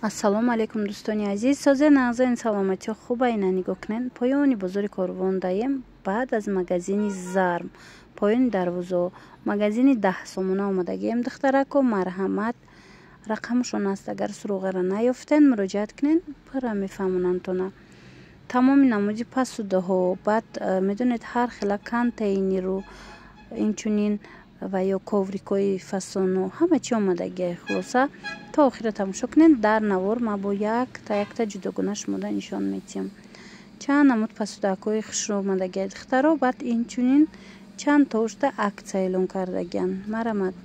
ассалому алайкум дӯстони азиз. Созе нағзоин саломатиё хуба ина нигоҳ кунед. Поёни бозори Корвон даем баъд аз магазини Зарм, поёни дарвозо, магазини 10 сомона омадагием. духтарако марҳамат, рақамшон аст. Агар суруғеро наёфтен муроҷиат кунед, пурра мефаҳмонандтона. Тамоми намуди пасудаҳо, баъд медонед ҳар хела контейнеру, инчунин ва ё коврикои фасону ҳама чи омадагиай. Хулоса то охира тамошо кунед. Дар навор ма бо якта ҷудогуна шумода нишон метиҳам. Чанд намуд пасудаҳакои хушро омадагиай духтаро. Баъд инчунин чанд тошта аксия эълон кардагиан. Марҳамат,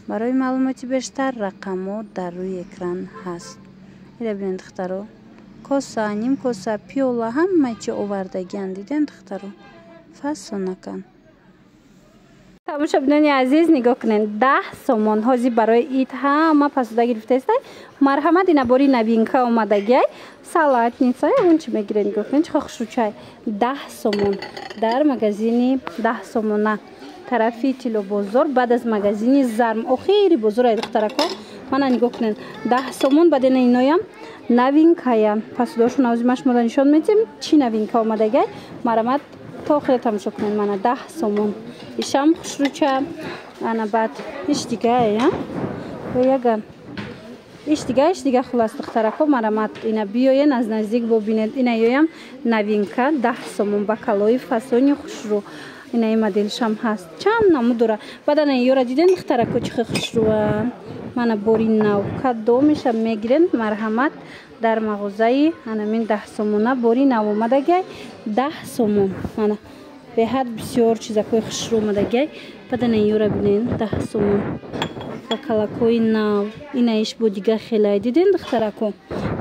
барои маълумоти бештар рақамҳо дар рӯи экран ҳаст. ира бинед духтаро, коса, ним коса, пиёла ҳама чи овардагиан. Диден духтаро, фасонакан. Тамошобинони азиз нигоҳ кунед. 10 сомон ҳозир барои ид ҳама пасуда гирифтаистай. Марҳамат, ина бори новинка омадагиай. Салатница он чи мегиред, нигоҳ кунед чихо хушрӯчай. 10 сомон дар магазини 10 сомона тарафи Тило бозор, баъд аз магазини Зарм, охири бозор ай духтарако. Мана нигоҳ кунед 10 сомон. Баъд ина иноям новинкая. Пасудашон ҳозир ма шумода нишон медиҳам чи новинка омадагиай. Марҳамат, то охира тамошо кунед. Мана 10 сомон. Ишам хушрӯча. Ана баъд иш дигае, яга иш дига хулас духтарако. Марҳамат, ина биёен аз наздик бобинед. Ина ёям новинка 10 сомон бакалои фасони хушрӯ. Ина и моделшам ҳаст. Чанд намуд дора. Баъд ана ёра диден духтарако чихо хушрӯа. Мана бори нав кадомиша мегирен. Марҳамат, дар мағозаи анамин 10 сомона бори нав омадагиай. 10 сомон. Мана беҳад бисёр чизакои хушрӯ омадагиай. Баъд ана ёра бинен 10 сомон бакалакои нав. Ина иш бо дига хелай. Диден духтарако,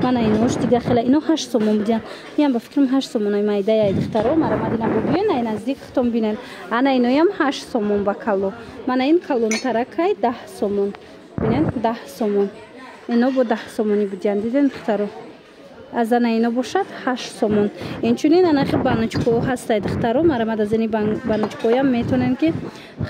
мана инош дига хелай. Ино 8 сомон будиан. Ям ба фикрам 8 сомонаи майдаяй духтаро. Марҳамат, ина бо биён ай наздик хутон бинен. Ана иноям 8 сомон бакало. Мана ин калонтаракай 10 сомон. Бинен 10 сомон. Ино бо 10 сомони будиан. Диден духтаро, аз ана ино бошад 8 сомон. Инчунин анахи баночкаҳо ҳастай духтаро. Марҳамат, аз ини баночкаҳоям метонен ки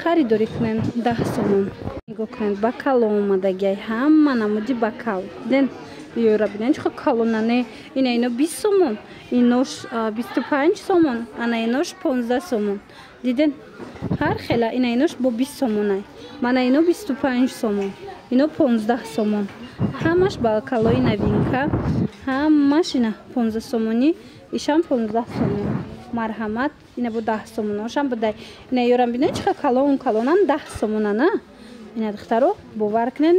харидорӣ кунен. 10 сомон. нигоҳ кунед бакало омадагиай. ҳама намуди бакал. Диден ёра бинен чихо калонане. Ина ино 20 сомон. Инош 25 сомон. Ана инош 15 сомон. Диден ҳар хела. Ина инош бо 20 сомонай. Мана ино 25 сомон. Ино 15 сомон. ҳамаш бакалои новинка. ҳамаш ина 15 сомони. Ишам 15 сомон. Марҳамат, ина бо 10 сомоношам будай. Ина ёрам бинен чихо калонан 10 сомонана. Ина духтаро бовар кунен.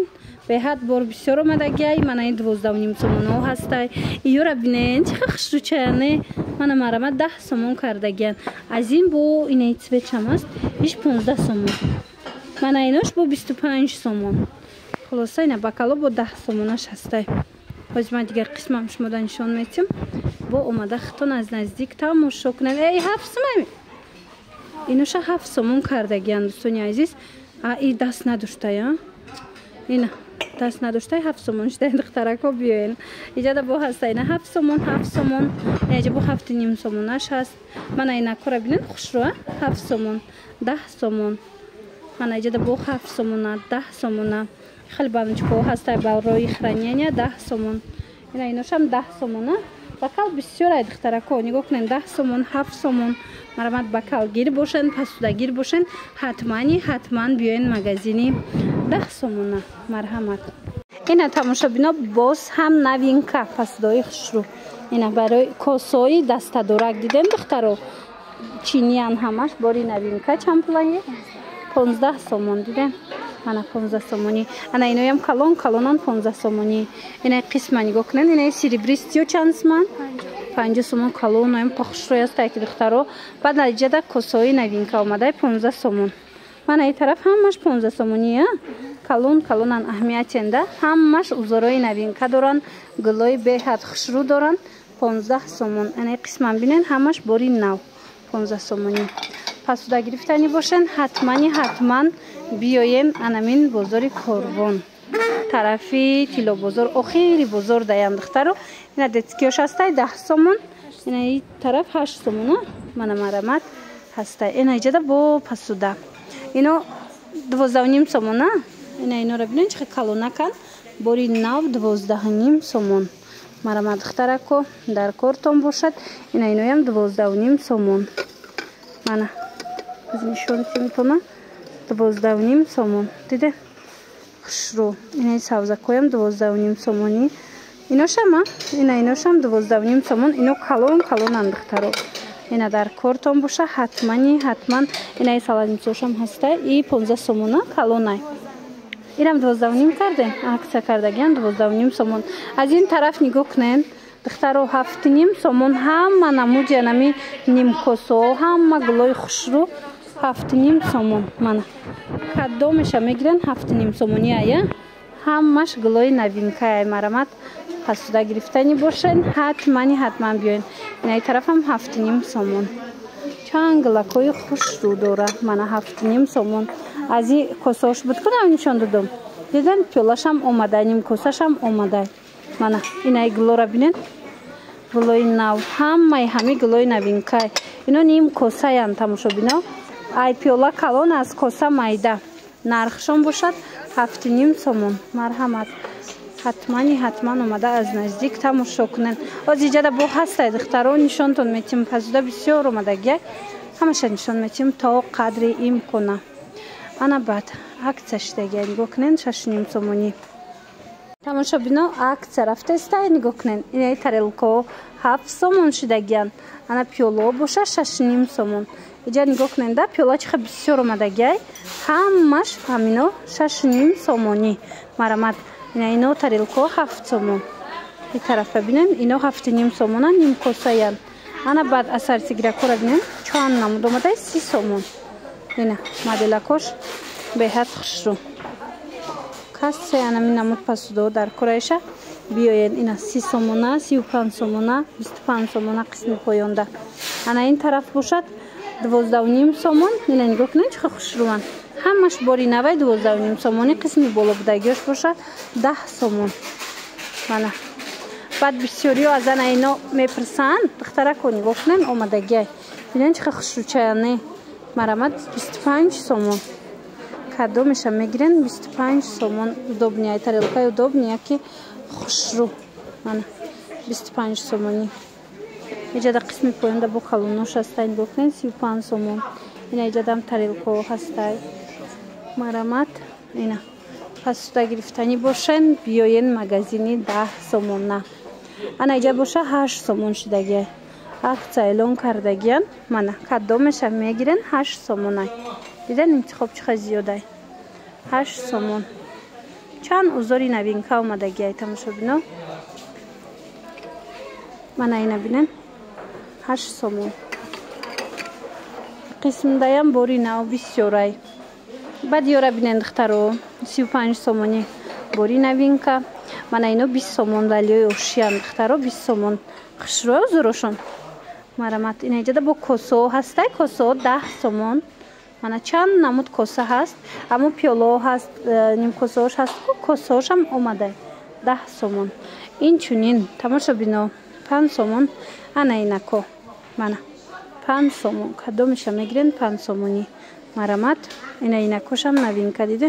Беҳад бор бисёр омадагиай. Мана ин 12.5 сомонаҳо ҳастай. Ёра бинен чихо хушрӯчаяне. Мана марҳамат 10 сомон кардагиан. Аз ин бо ина цветшам аст. Иш 15 сомон. Мана инош бо 25 сомон. хулоса ина бакало бо 10 сомонаш ҳастай. ҳозир ман дигар қисмам шумода нишон метиҳам. бо омада хитон аз наздик тамошо кунед. 7 сомон. иноша 7 сомон кардагиан дӯстони азиз. И даст надоштай. Ина даст надоштай 7 сомон шудай духтарако биёен. иҷада бо ҳастай. Ина 7 сомон, 7 сомон. Иҷа бо 7.5 сомонаш ҳаст. Мана ина кора бинен хушрӯа 7 сомон, 10 сомон. Мана иҷада бо 7 сомона, 10 сомона. хеле баночкаҳо ҳастай барои хранения 10 сомон. Ина иношам 10 сомона. бакал бисёр ай духтарако. нигоҳ кунед 10 сомон, 7 сомон. марҳамат, бакалгир бошен, пасудагир бошен, ҳатман биёен магазини 10 сомона. марҳамат. ина тамошобино боз ҳам новинка пасудаҳои хушрӯ. ина барои косои дастадорак. диден духтаро, чиниян ҳамаш бори новинка. чанд пулае? 15 сомон. диден мана 15 сомони. ана иноям калонан 15 сомони. ина қисма нигоҳ кунед. ина серебристиё чанд сомон? 50 сомон калон. ноям похушрӯй астай ки духтаро. баъд наҷада косои новинка омадай 15 сомон. мана ин тараф ҳамаш 15 сомони. калонан аҳамиятенда. ҳамаш узорои новинка доранд. гулои беҳад хушрӯ доранд. 15 сомон. ина қисман бинен ҳамаш бори нав 15 сомони. пасуда гирифтани бошен. ҳатман биёем анамин бозори Корвон, тарафи Тило бозор, охири бозор даям духтаро. ина детскиёш ҳастай 10 сомон. ина и тараф 8 сомон. мана марҳамат ҳастай. ина иҷада бо пасуда. ино 12.5 сомон. ина инора бинен чихо калонакан. бори нав 12.5 сомон. Марҳамат духтарако дар кортон бошад. Иноям 12.5 сомон. Мана нишонтимтона 12.5 сомон. Диде хушру. Инаи савзакоям 12.5 сомони. Иношама иношам 12.5 сомон. Ино калон духтаро. Ина дар кортон боша ҳатман инаи салатницошам ҳаста и 15 сомона калонай. Ирам 12.5 кардем. Акция кардагиан 12.5 сомон. Аз ин тараф нигоҳ кунен. Духтаро 7.5 сомон. Ҳамма намуди нами нимкосо, ҳамма гулои хушру 7.5 сомон. Мана кадомеша мегирен 7.5 сомони ая. Ҳаммаш гулои новинка ай. Марҳамат ҳасуда гирифтани бошен. ҳатман биёен. Инаи тарафам 7.5 сомон. Чанд гулакои хушру дора. Мана 7.5 сомон. Аз и косаош будкунам нишон додам. Диден пиёлашам омада, нимкосашам омада. Мана инаи гулора бинен. Гулои нав. Ҳами гулои новинка. Ино ним косаян тамошобино. Ай пиёла калон аз коса майда. Нархшон бошад 7.5 сомон. Марҳамат. ҳатман омада аз наздик тамошо кунен. Оз иҷада бо ҳастай духтаро нишонтон метим. Пазуда бисёр омадагия. Ҳамаша нишон метим то қадри имкона. Ана баъд акция шидагия нигоҳ кунен 6.5 сомони. Тамошобино акция рафтестай нигоҳ кунен. Инаи тарелко 7 сомон шидагиян. Ана пиёло боша 6.5 сомон. Иҷа нигоҳ кунен да пиёла чиха бисёр омадагиай. Ҳаммаш ҳамино 6.5 сомони. Марҳамат ино тарелко 7 сомон. И тарафа бинен ино 7.5 сомона нимкосаян. Ана баъд асарсигиракора бинен чанд намуд омадай 30 сомон. Ина моделакош беҳад хушру. Кассе анами намуд пасудо дар кораиша биёен. Ина 30 сомона, 35 сомона, 25 сомона қисми поёнда. Ана ин тараф бошад 12.5 сомон. Ина нигоҳ кунед чиха хушруван. Ҳамаш бори навай 12.5 сомони қисми болобудагиош бошад 10 сомон. Мана баъд бисёриё аз ана ино мепирсанд. Духтарако нигоҳ кунен омадагиай. бинен чиха хушручаяне. Марҳамат 25 сомон. Кадомеша мегирен 25 сомон. Удобни ай тарелкаи удобни яки хушру. Мана 25 сомони. Иҷада қисми поёнда бо калонош ҳастай нигоҳ кунен 35 сомон. Ина иҷадам тарелко ҳастай. Марҳамат ина пасуда гирифтани бошен биёен магазини 10 сомона. Ана иҷа боша 8 сомон шидагия. Акция эълон кардагиян. Мана кадомеша мегирен 8 сомонай. Диден интихоб чиха зиёдай. 8 сомон. Чанд узори новинка омадагиай тамошобино. Мана ина бинен 8 сомон. қисмдаям бори нав бисёрай. баъд ёра бинен духтаро 35 сомони бори новинка. Мана ино 20 сомон далиёи ошиян духтаро 20 сомон. хушрӯ узурошон. Марҳамат ина иҷада бо косо ҳастай косо 10 сомон. Мана чанд намуд коса ҳаст. Аммо пиёло ҳаст, нимкосаош ҳаст. Косаошам омадай 10 сомон. Инчунин тамошобино 5 сомон. Ана инако. Мана 5 сомон. Кадомеша мегирен 5 сомони. Марҳамат ина инакошам новинка диде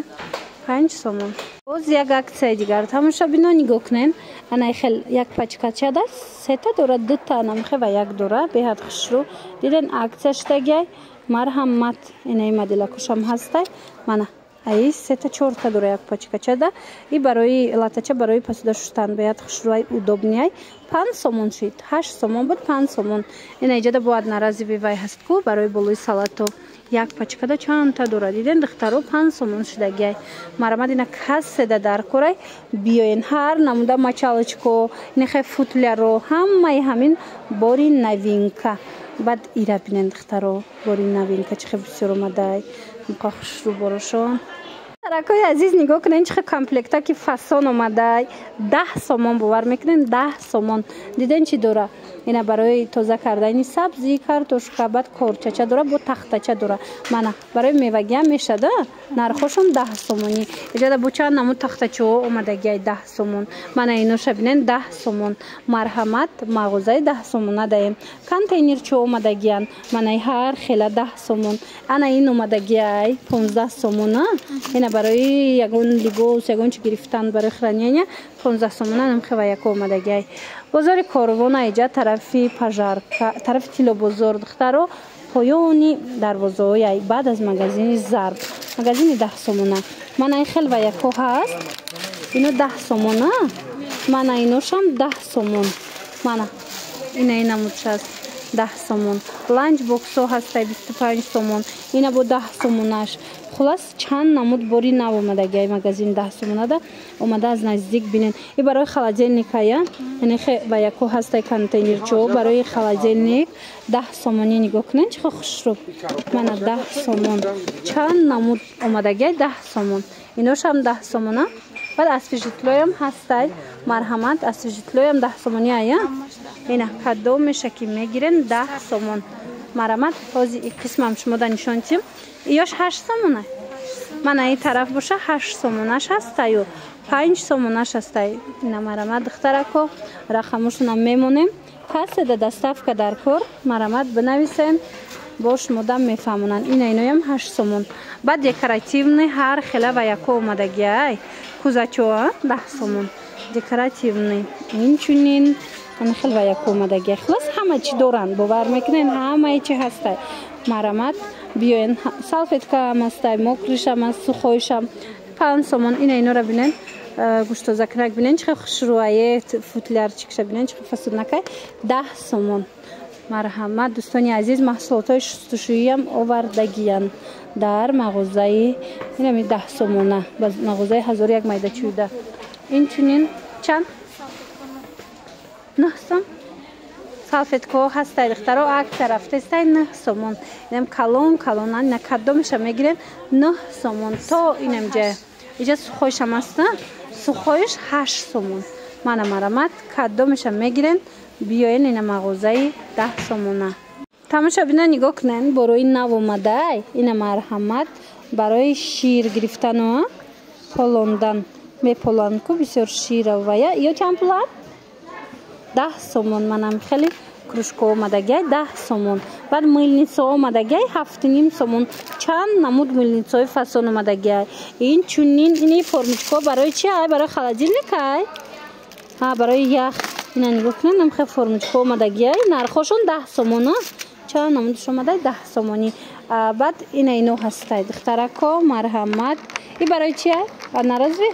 5 сомон. боз як аксияи дигар тамошобино нигоҳ кунен. Ана хел як пачкачада сета дора дута намхе ва як дора беҳад хушру. Диден акция шидагиай. Марҳамат инаи моделакошам ҳастай. Мана ай сета 4 дора як пачкачада. И барои латача барои пасуда шустан беҳад хушруай удобниай. 5 сомон шид. 8 сомон буд 5 сомон. Ина иҷада бо одноразови вай ҳаст ку барои болои салато. Як пачкада чандта дора диден духтаро 5 сомон шидагиай. Марҳамат ина касседа дар корай биёен ҳар намуда мачалочко нехе футляро ҳамаи ҳамин бори новинка. баъд ира бинен духтаро бори новинка чихе бисёр омадай. муқа хушру борошон. Таракои азиз нигоҳ кунен чихе комплекта ки фасон омадай 10 сомон бовар мекунен 10 сомон. Диден чи дора? Ина барои тоза кардани сабзи, картошка, баъд корчача дора бо тахтача дора. Мана барои мевагиам мешада. Нархошон 10 сомони. Иҷада бо чанд намуд тахтачао омадагиай 10 сомон. Мана иноша бинен 10 сомон. Марҳамат мағозаи 10 сомона даем. Контейнерчо омадагиян. Мана ҳар хела 10 сомон. Ана ин омадагиай 15 сомона. Ина барои ягон либос ягон чи гирифтан барои хранение 15 сомона намхе ва яко омадагиай. Бозори Корвона иҷа тарафи пажарка тарафи Тило бозор духтаро поёни дарвозаояй баъд аз магазини Зарб магазини 10 сомона. Мана ин хел ва яко ҳаст. Ино 10 сомона. Мана иношам 10 сомон. Мана ина намудшаст 10 сомон. Ланч боксо ҳастай 25 сомон. Ина бо 10 сомонаш. Хулас чанд намуд бори нав омадагиай магазин 10 сомонада омада аз наздик бинен. И барои холодильникая яъне хе ва яко ҳастай контейнерчо барои холодильник 10 сомони нигоҳ кунен чӣ хушруб. Мана 10 сомон. Чанд намуд омадагиай 10 сомон. Иношам 10 сомона. Баъд освежитлоям ҳастай марҳамат освежитлоям 10 сомони ая. Ина кадом меша ки мегирен 10 сомон. Марҳамат ҳозир ин қисмам шумода нишон дидим. Иёш 8 сомона. Мана ин тараф боша 8 сомонаш ҳастаю 5 сомонаш ҳастай. Ина марҳамат духтарако рақамошонам мемонем. Кассе да доставка дар кор марҳамат бинависем бо шумода мефаҳмонанд. Ина иноям 8 сомон. Баъд декоративный ҳар хела ва яко омадагиай. Кузачо 10 сомон. Декоративный. Инчунин ан хел ва яко омадагиай. Хулас ҳама чӣ доранд бовар мекунен ҳамаи чӣ ҳастай. Марҳамат биёен салфетка ҳам ҳастай мокришам аст сухоишам 5 сомон. Ина инора бинен гӯштозакунак бинен чӣ хушрӯае футлярчикша бинен чӣ фасуднакай 10 сомон. Марҳамат дӯстони азиз маҳсулотҳои шустушӯиам овардагиянд дар мағозаи инами 10 сомона ба мағозаи 1001 майдачӯйда. Инчунин чанд 9 сом. Салфеткаҳо ҳастай духтаро акция рафтестай 9 сомон. Инам калон калона ина кадомеша мегирен 9 сомон то инам ҷая. Иҷа сухоишам аста сухоиш 8 сомон. Мана марҳамат кадомеша мегирен биёен ина мағозаи 10 сомона. Тамоша бина нигоҳ кунен борои нав омадай. Ина марҳамат барои шир гирифтану полондан меполанку бисёр ширавая. Ё чанд пулат 10 сомон. Манам хеле кружка омадагиай 10 сомон. Баъд мылница омадагиай 7,5 сомон. Чанд намуд мылницаи фасон омадагиай. Инчунин ини формичко барои чи ай барои холодильникай. Барои ях. Ина нигоҳ кунен намхе формичко омадагиай. Нархошон 10 сомона. Чанд намудш омадай 10 сомони. Баъд ина ино ҳастай духтарако марҳамат. И барои чи ай? Наразви?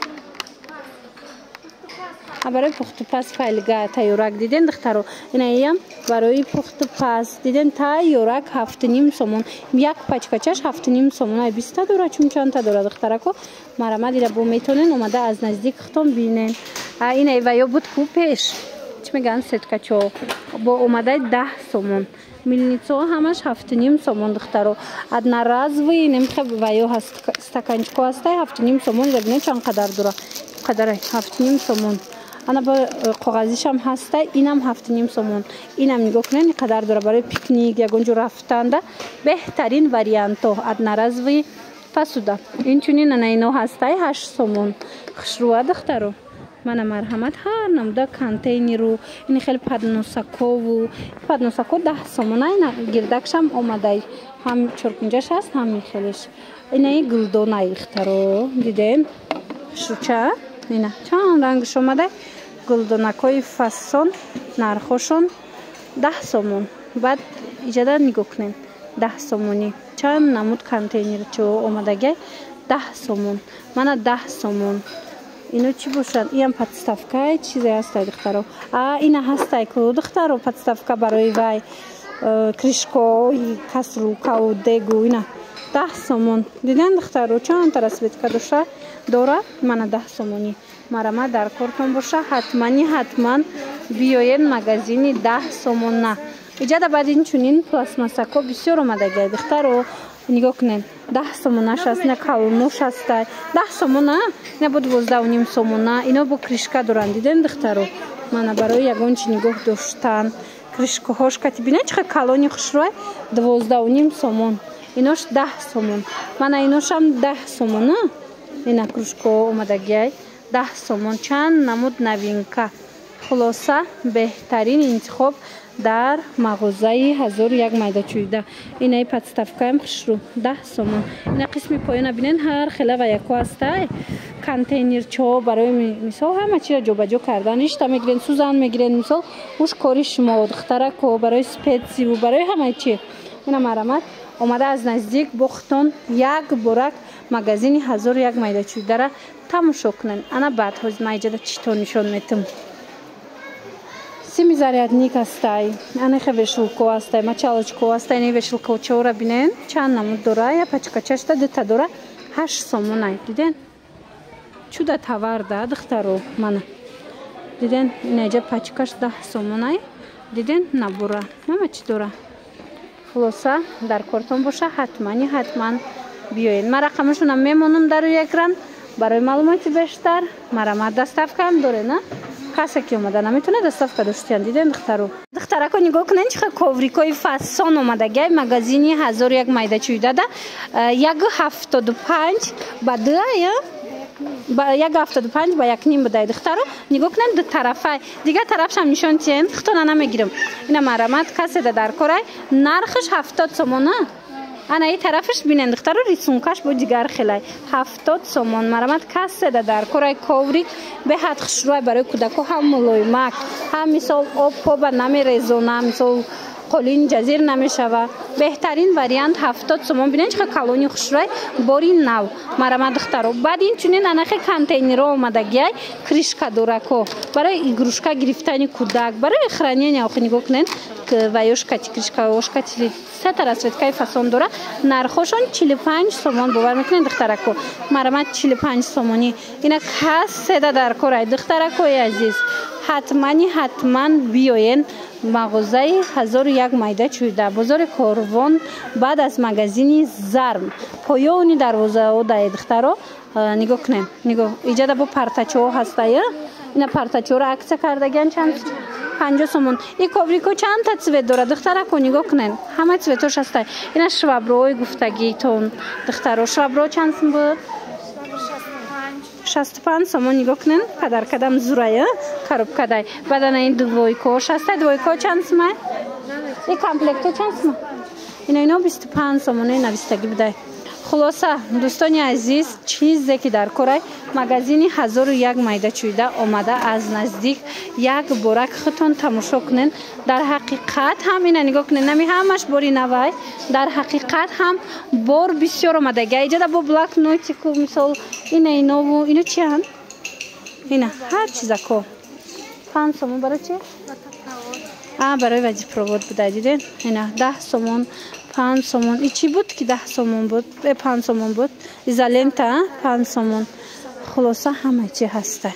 Барои пухтупаз файлга тайёрак диден духтаро. Ина иям барои пухтупаз диден тайёрак 7,5 сомон. Як пачкачаш 7,5 сомон. Ай 20 дора чум чанта дора духтарако. Марҳамат ира бо метонен омада аз наздик хитон бинен. Ина ва ё буд ку пеш. Чӣ меган сеткачо бо омадай 10 сомон. Милницо ҳамаш 7,5 сомон духтаро. Одноразовый немхе ва ё ҳаст стаканчико ҳастай 7,5 сомон. Ира бинен чанд қадар дора. Қадарай 7,5 сомон. Ана ба коғазишам ҳастай инам 7,5 сомон. Инам нигоҳ кунен қадар дора барои пикник ягон ҷо рафтанда беҳтарин варианто одноразовый посуда. Инчунин ана ино ҳастай 8 сомон. Хушрӯа духтаро. Мана марҳамат ҳар намуда контейнеру ин хеле подносакову подносако 10 сомон. Ина гирдакшам омадай ҳам чоркунҷаш аст ҳам михелеш. Ина и гулдонай духтаро диден шуча. Ина чанд рангш омадай гулдонакои фасон нархошон 10 сомон. Баъд иҷада нигоҳ кунен 10 сомони. Чанд намуд контейнерчо омадагай 10 сомон. Мана 10 сомон. Ино чӣ бошад? Иам подставкаи чизе ҳастай духтаро. Ина ҳастай ку духтаро подставка барои вай кришкои каструлкаву дегу ина 10 сомон. Диден духтаро чанд расветка доша дора. Мана 10 сомони. Марҳамат дар кортон боша ҳатман биёен магазини 10 сомона. Иҷада баъд инчунин пластмассако бисёр омадагиай духтаро. Нигоҳ кунен 10 сомонаш аст. Ина калонош ҳастай 10 сомона. Ина бо 12,5 сомона. Ино бо кришка доранд диден духтаро. Мана барои ягон чи нигоҳ доштан кришкаҳош кати бинен чихе калони хушрӯай 12,5 сомон. Инош 10 сомон. Мана иношам 10 сомона. Ина кружка омадагиай 10 сомон. Чанд намуд новинка خلاصه بهترین انتخاب در مغازه 1001 майдачӯйда. Инаи подставкаем хушру 10 сомон. Ина қисми поёна бинен ҳар хела ва яко аста. Контейнерчо барои мисол ҳама чиро ҷобаҷо кардан. Ишта мегирен, сузан мегирен, мисол уш кори шумо духтарако барои специву барои ҳама чи. Ина марамат омада аз наздик бо хутон як борак магазини 1001 майдачӯйдара тамошо кунен. Ана баъд ҳоз майҷада чито нишон метам. Сими зарядник астай, анеха вешилко астай, мачалочко астай, не вешилко чора бинен, чанд намуд дора, я пачкачашта дета дора, 8 сомонай, диден? Чуда товар да, духтаро, мана. Диден, инайҷа пачкаш 10 сомонай, диден, набура, мама чи дора. Хулоса, дар кортон боша, ҳатман биёен. Ма рақамашонам мемонам дар экран, барои маълумоти бештар, марамат доставкаам доре, на? Каса ки омада наметуна доставка доштиян диден духтаро. Духтарако нигоҳ кунен чиха коврикои фасон омадагай магазини 1001 майдачӯйдада 1.75 ба 2 1.75 ба 1.5 будай духтаро. Нигоҳ кунен ду тарафай. Дигар тарафшам нишон тиен хитона намегирам. Ина марамат каседа дар корай нархаш 70 сомон. Ана и тарафш бинен духтаро рисункаш бо дигар хелай 70 сомон. Марамат каседа дар корай коврик беҳад хушрӯй барои кӯдако ҳам мулоимак, ҳам мисол об поба намерезона, мисол қолин ҷазир намешава. Беҳтарин вариант 70 сомон. Бинен чиқа калони хушрӯй бори нав. Марамат духтаро. Баъд инчунин анахи контейнеро омадагиай кришка дорако барои игрушка гирифтани кӯдак, барои хранения охи нигоҳ кунен ваёшкати кришка ошкати сета расветкаи фасон дора. Нархошон 45 сомон бовар мекунен духтарако. Марамат 45 сомони. Ина каседа дар корай духтаракои азиз. ҳатман биёен мағозаи 1001 майдачӯйда бозори Корвон баъд аз магазини Зарм поёни дарвозао даи духтаро нигоҳ кунен. Нигоҳ иҷада бо партачаҳо ҳастая. Ина партачаҳоро акция кардагиан чанд 50 сомон. И коврико чандта цвет дорад духтарако нигоҳ кунен. Ҳама цветош ҳастай. Ина шваброи гуфтагитон духтаро. Швабро чанд сом буд? 65 сомон нигоҳ кунен. Кадар зурая коробкадай. Баъдана ин двойко шастай двойко чанд сомай? И комплекто чанд сомай? Ино 25 сомони навистагӣ будай. Хулоса дӯстони азиз чизе ки дар корай магазини 1001 майдачӯйда омада аз наздик як борак хитон тамошо кунен. Дар ҳақиқат ҳам ина нигоҳ кунен нами ҳамаш бори навай. Дар ҳақиқат ҳам бор бисёр омадага иҷада бо блокнотику мисол ина инову ино чиан? Ина ҳар чизако 5 сомон барои чи? Барои вазифпровод буда диден. Ина 10 сомон 5 сомон. И чи буд ки 10 сомон буд? 5 сомон буд. Изолента 5 сомон. Хулоса ҳама чи ҳаста.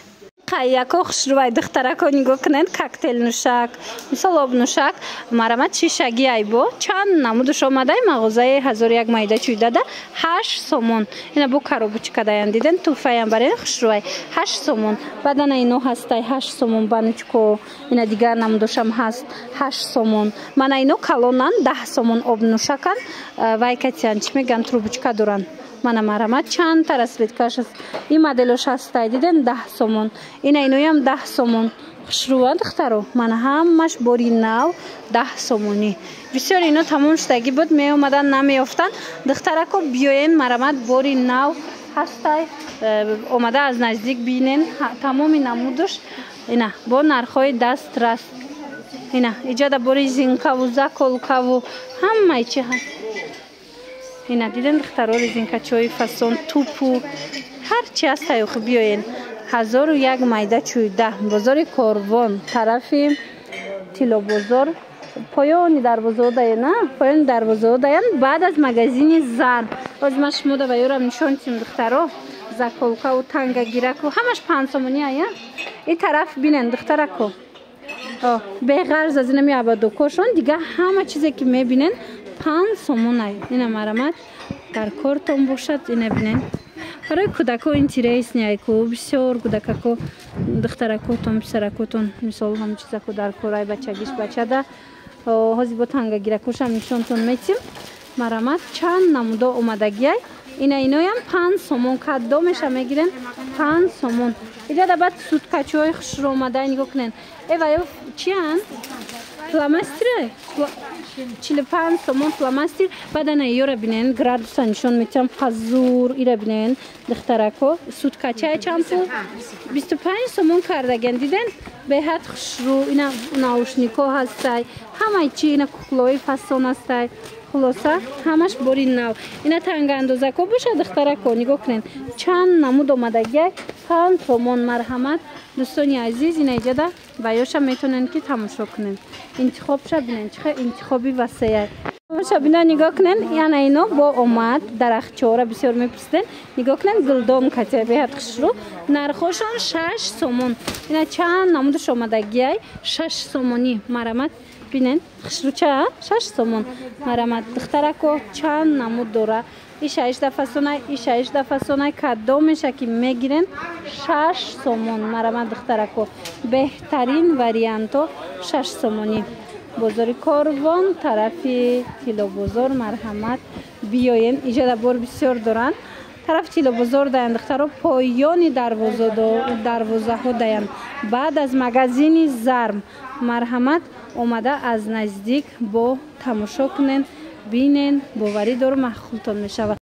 Яко хушрӯй духтарако нигоҳ кунен коктейл нӯшак, мисол об нӯшак, марамат шишагӣ айбо чанд намудаш омадай мағозаи 1001 майдачӯйдада 8 сомон. Ина бо коробочка даян диден туфаям барен хушрӯй 8 сомон. Баъдана ино ҳастай 8 сомон баночко. Ина дигар намудашам ҳаст 8 сомон. Мана ино калонан 10 сомон об нӯшакан вайкатян чи меган трубочка доран. Мана марамат чанд та расветкаш аст. И моделош ҳастай диден 10 сомон. Ина иноям 10 сомон. Хушрӯа духтаро. Мана ҳамаш бори нав 10 сомони. Бисёр ино тамом шудагӣ буд меомадан намеёфтан. Духтарако биёен марамат бори нав ҳастай. Омада аз наздик бинен тамоми намудаш. Ина бо нархҳои дастрас. Ина иҷада бори зинкаву заколкаву ҳамаи чи ҳаст. Ина диден духтаро резинкачои фасон тупу ҳарчи ҳастай охи биёен 1001 майдачӯйда бозори Корвон тарафи Тилобозор поёни дарвозао даяна поёни дарвозао даян баъд аз магазини Зарм. Озма шумо да ваёрам нишон тим духтаро заколкаву тангагираку ҳамаш 5 сомони ая. И тараф бинен духтарако беғарз аз ина меабадокошон дига ҳама чизе ки мебинен 5 сомон ай. Ина марамат дар кортон бошад. Ина бинен барои кӯдако интересни айку бисёр кӯдакако духтаракотон писаракотон мисол ҳам чизако дар корай бачагиш бачада ҳози бо тангагиракошам нишонтон метим. Марамат чанд намудо омадагиай инаам 5 сомон кадомеша мегирен 5 сомон. Ида баъд суткачҳои хушро омада нигоҳ кунед. Эва чиан? Фломастер 45 сомон фломастер. Баъд ана ёра бинен градуса нишон метам пазур ира бинен духтарако суткачаи чанд пул 25 сомон кардаген диден беҳад хушрӯ ина наушнико ҳастай ҳамаи чи ина куклои фасон ҳастай хулоса ҳамаш бори нав ина тангаандозако боша духтарако нигоҳ кунед чанд намуд омадагиай 5 сомон марҳамат дӯстони азиз ина иҷада ба ёша метонен ки тамошо кунен интихобша бинен чихе интихоби васеяй боша бина нигоҳ кунен яна ино бо омад дарахчора бисёр мепурсиден нигоҳ кунен гулдом катя беҳад хушрӯ нархошон 6 сомон ина чанд намудаш омадагиай 6 сомонӣ марҳамат бинен хушрӯча 6 сомон марҳамат духтарако чанд намуд дора иша 18 фасонай иша 18 фасонай кадомеша ки мегирен 6 сомон марҳамат духтарако беҳтарин варианто 6 сомонӣ бозори Корвон тарафи Тилобозор марҳамат биёен иҷода бор бисёр доранд тарафи Тилобозор даянд духтаро поёни дарвозаҳо даянд баъд аз магазини Зарм марҳамат омада аз наздик бо тамошо кунен бинен боварӣ дору маҳхултон мешавад.